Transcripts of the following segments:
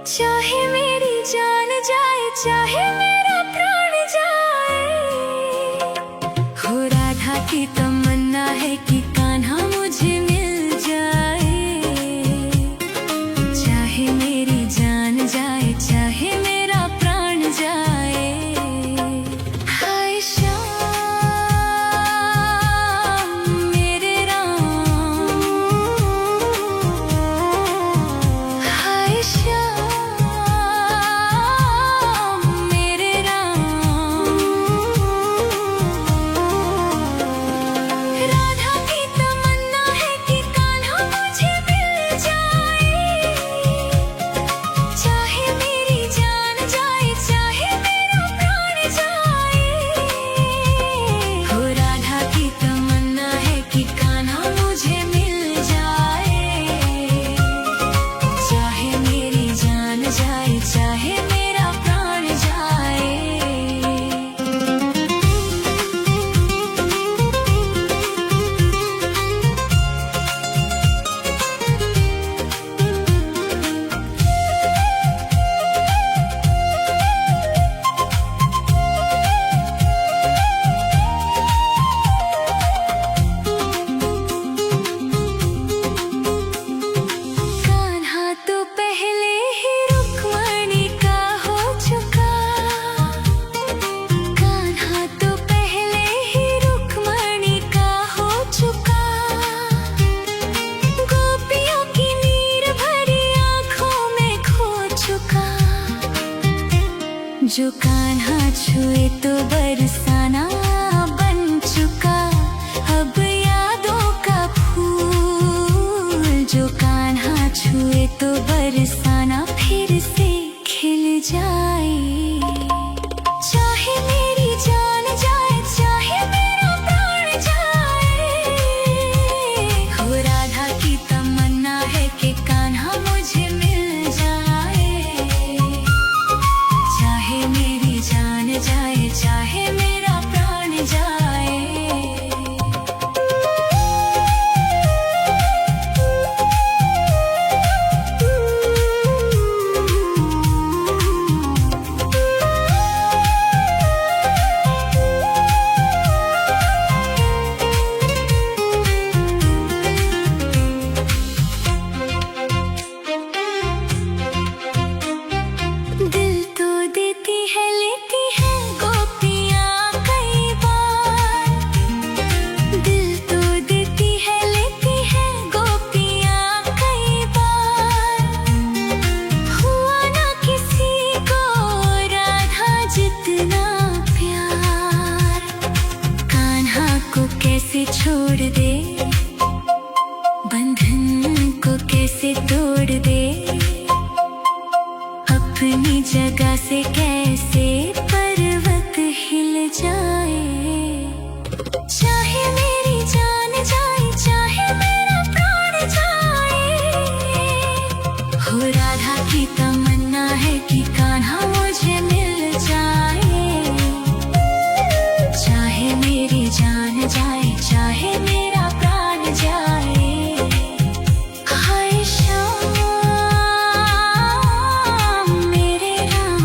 चाहे मेरी जान जाए, चाहे मेरा प्राण जाए। हो राधा की तमन्ना है कि कान्हा मुझे मिल जाए। चाहे मेरी जान जाए, चाहे मेरा प्राण जाए। हाय श्याम मेरे राम, हाय श्याम मेरे राम। राधा की तमन्ना है कि कान्हा मुझे मिल जाए। चाहे मेरी जान जाए, चाहे मेरा प्राण जाए। हो राधा की तमन्ना है कि कान्हा मुझे मिल जाए। चाहे मेरी जान जाए, चाहे मेरा प्राण जाए। कान्हा तो पहले ही रुक्मणी का हो चुका। कान्हा तो पहले ही रुक्मणी का हो चुका। गोपियों की नीर भरी आंखों में खो चुका। जो कान्हा छुए तो बरसाना बन चुका। अब यादों का फूल जो कान्हा छुए तो बरसाना फिर से खिल जाए। चाहे मेरी जान जाए, चाहे मेरा प्राण जाए। हो राधा की तमन्ना है कि कान्हा मुझे मिल जाए। चाहे मेरी जान जाए, चाहे मेरा प्राण जाए। दिल तो देती है, लेती है गोपियाँ कई बार। दिल तो देती है, लेती है गोपियाँ कई बार। हुआ ना किसी को राधा जितना प्यार। कान्हा को कैसे छोड़ दे, बंधन को कैसे तोड़ दे। अपनी जगह से कैसे पर्वत हिल जाए। चाहे मेरी जान जाए, चाहे मेरा प्राण जाए। हो राधा की तमन्ना है कि कान्हा मुझे मिल जाए। चाहे मेरी जान जाए, चाहे मेरा प्राण जाए। हाय श्याम मेरे राम,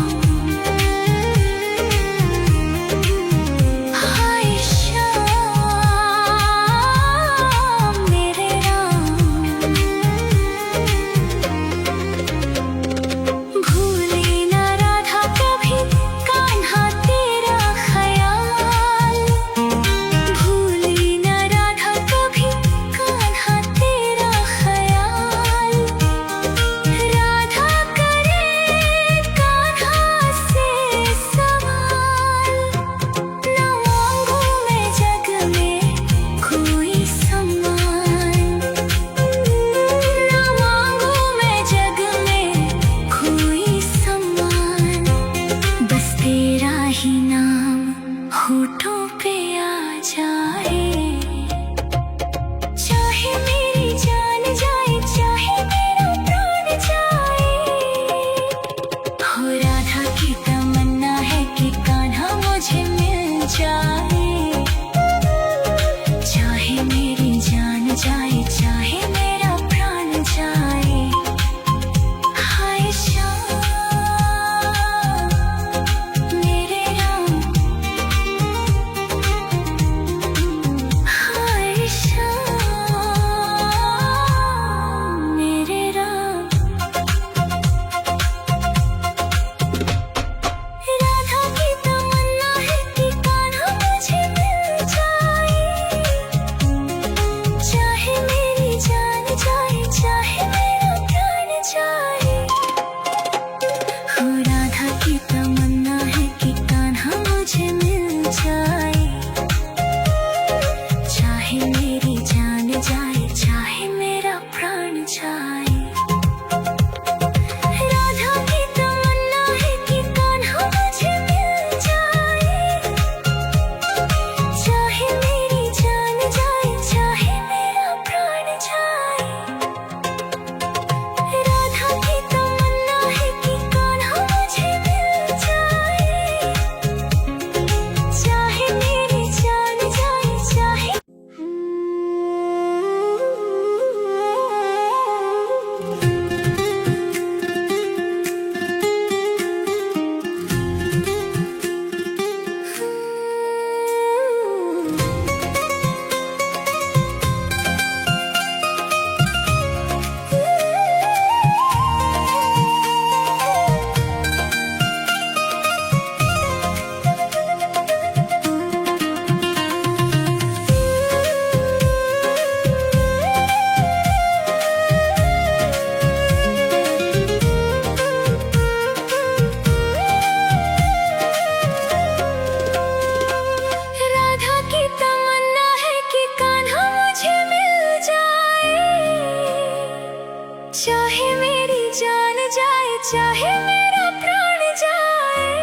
चाहे मेरी जान जाए, चाहे मेरा प्राण जाए,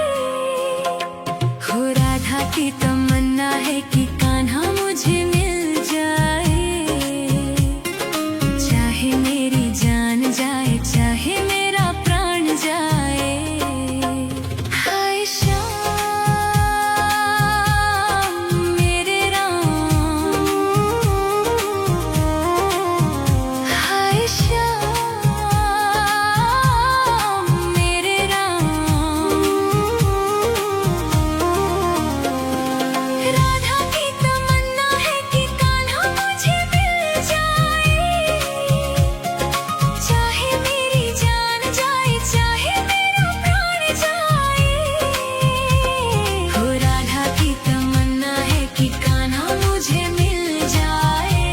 हो राधा की तमन्ना है कि कान्हा मुझे मिल जाए। चाहे मेरी जान जाए, चाहे मेरा प्राण जाए। हाय श्याम मेरे राम, हाय श्याम मेरे राम। राधा की तमन्ना है कि कान्हा मुझे मिल जाए। चाहे मेरी जान जाए, चाहे मेरा प्राण जाए, हो राधा की तमन्ना है कि कान्हा मुझे मिल जाए।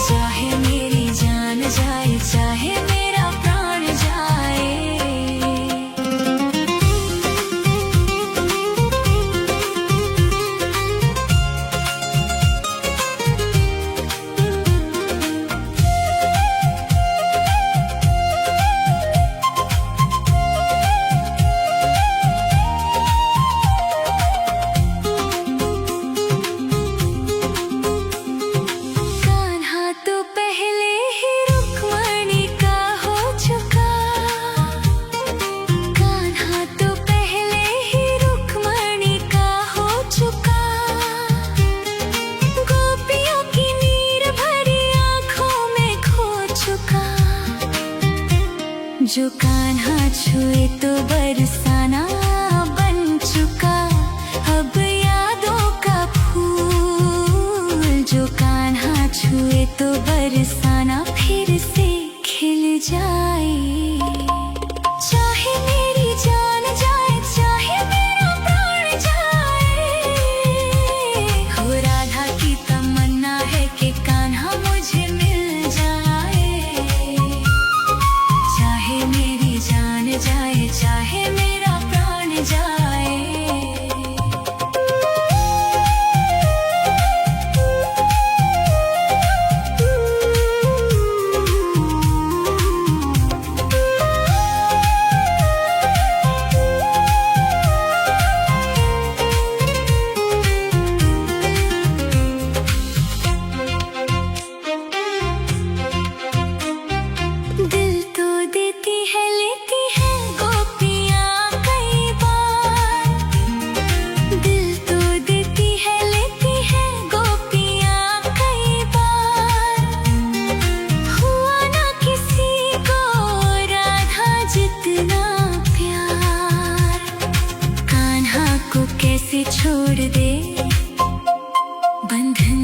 चाहे मेरी जान जाए, चाहे मेरा प्राण जाए। कान्हा तो पहले ही रुक्मणी का हो चुका। कान्हा तो पहले ही रुक्मणी का हो चुका। गोपियों की नीर भरी आंखों में खो चुका। जो कान्हा छुए तो बरसाना बन चुका। अब यादों का फूल जो कान्हा छुए तो बरसाना फिर से खिल जाए। चाहे मेरी जान जाए, चाहे मेरा प्राण जाए, हो राधा की तमन्ना है कि कान्हा मुझे मिल जाए। चाहे मेरी जान जाए, चाहे मेरा प्राण जाए। दिल तो देती है, लेती है गोपियाँ कई बार। दिल तो देती है, लेती है गोपियाँ कई बार। हुआ ना किसी को राधा जितना प्यार। कान्हा को कैसे छोड़ दे, बंधन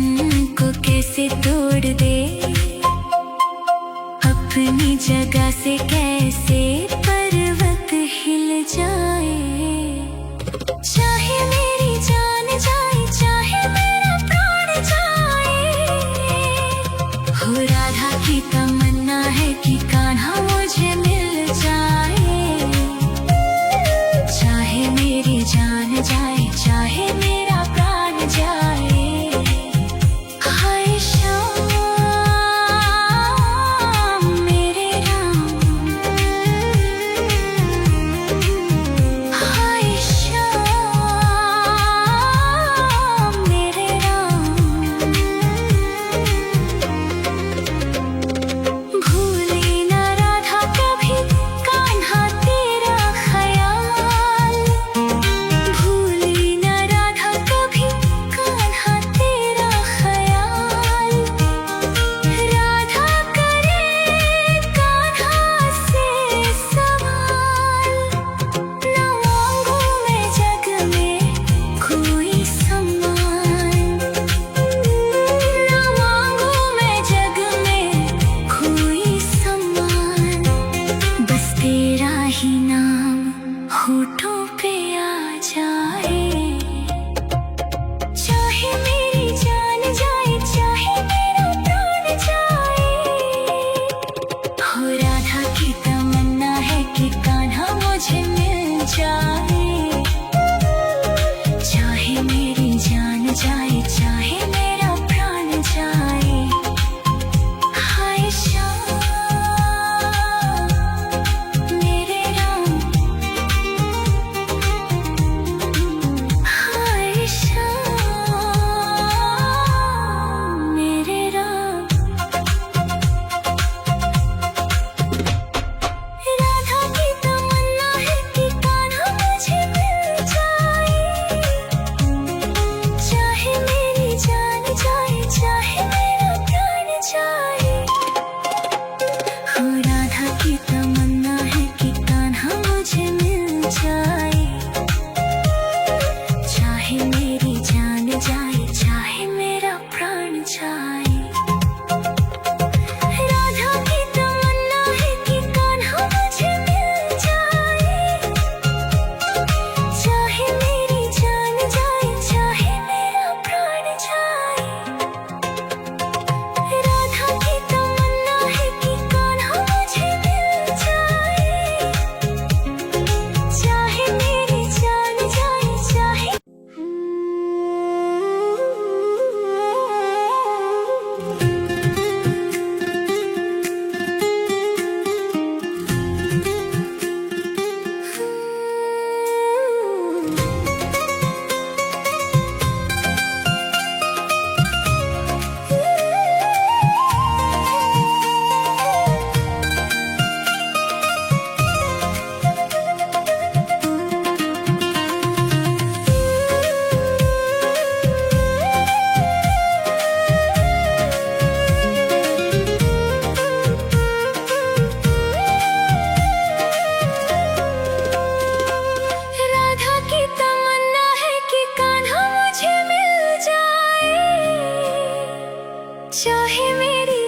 को कैसे तोड़ दे, अपनी जगह से कैसे पर्वत हिल जाए। चाहे मेरी जान जाए, चाहे मेरा प्राण जाए, हो राधा की तमन्ना है कि कान्हा मुझे मिल जाए। चाहे मेरी जान जाए, चाहे मेरा प्राण जाए। हाय श्याम मेरे राम, हाय श्याम मेरे राम।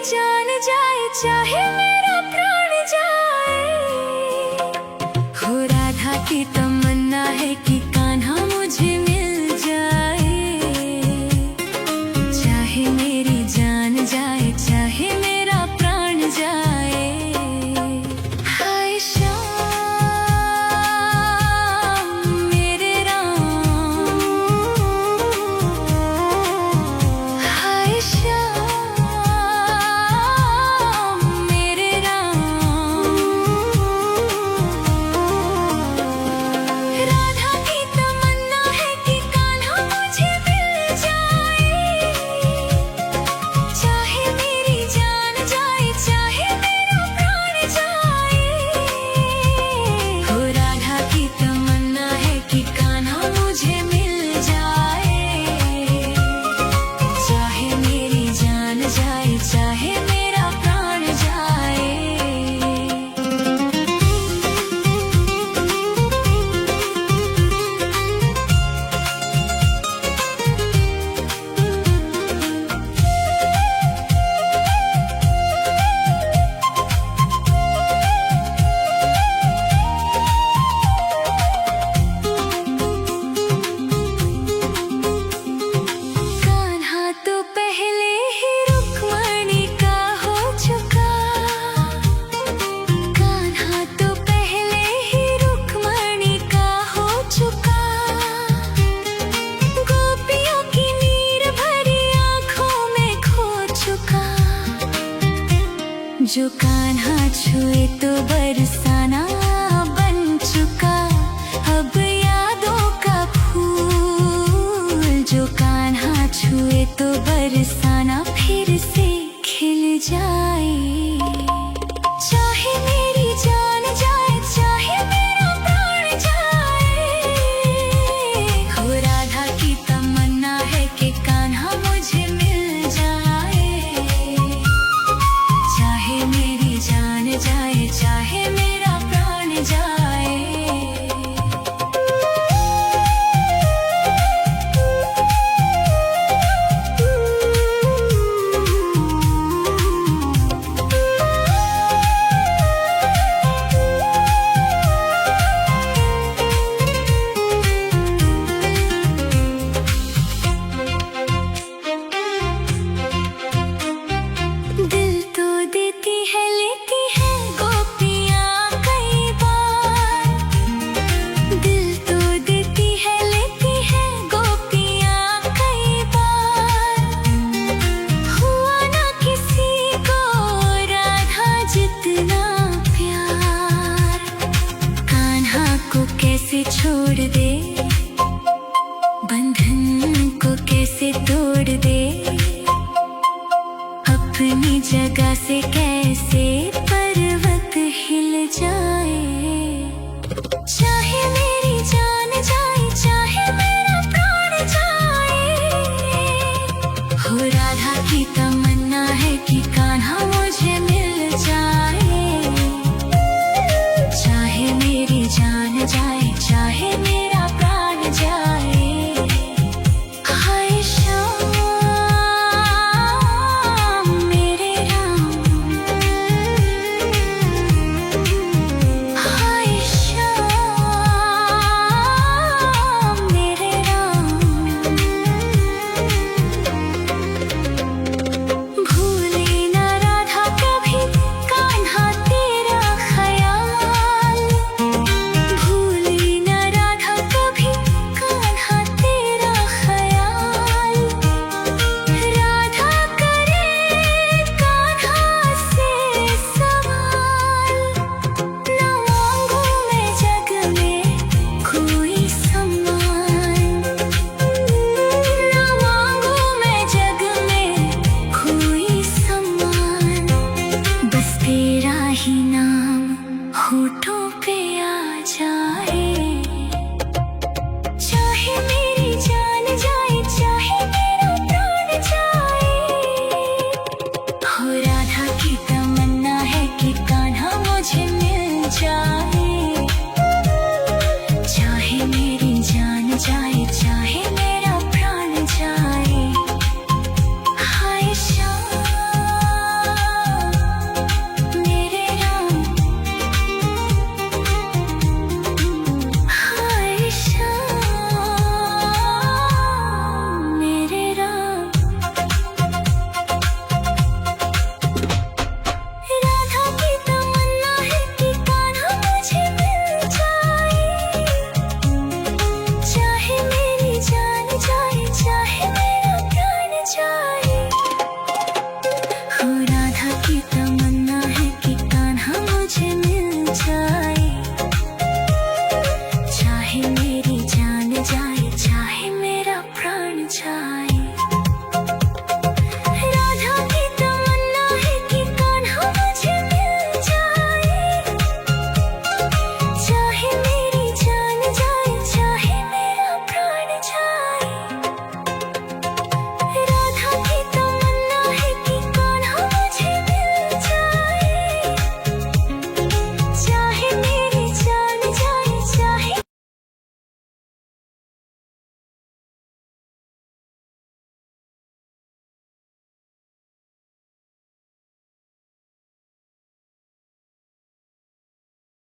जान जाए चाहे मेरा प्राण जाए। हो राधा की तमन्ना है कि कान्हा मुझे मिल जाए। चाहे मेरी जान जाए चाहे मेरा प्राण जाए। हाय श्याम मेरे राम, हाय श्याम मेरे राम। राधा की तमन्ना है कि कान्हा मुझे मिल जाए। चाहे मेरी जान जाए चाहे मेरा प्राण जाए। हो राधा की तमन्ना है कि कान्हा मुझे मिल जाए। चाहे मेरी जान जाए चाहे मेरा प्राण जाए। कान्हा तो पहले ही रुक्मणी का हो चुका। कान्हा तो पहले ही रुक्मणी का हो चुका। गोपियों की नीर भरी आंखों में खो चुका। जो कान्हा छुए तो बरसाना बन चुका। अब यादों का फूल जो कान्हा छुए तो बरसाना फिर से खिल जाए। चाहे मेरी जान जाए चाहे मेरा प्राण जाए। हो राधा की तमन्ना है कि कान्हा मुझे मिल जाए। चाहे मेरी जान जाए चाहे मेरा प्राण जाए। दिल तो देती है लेती है गोपियाँ कई बार। दिल तो देती है लेती है गोपियाँ कई बार। हुआ ना किसी को राधा जितना प्यार। कान्हा को कैसे छोड़ दे, बंधन को कैसे तोड़ दे। अपनी जगह से कैसे पर्वत हिल जाए। चाहे मेरी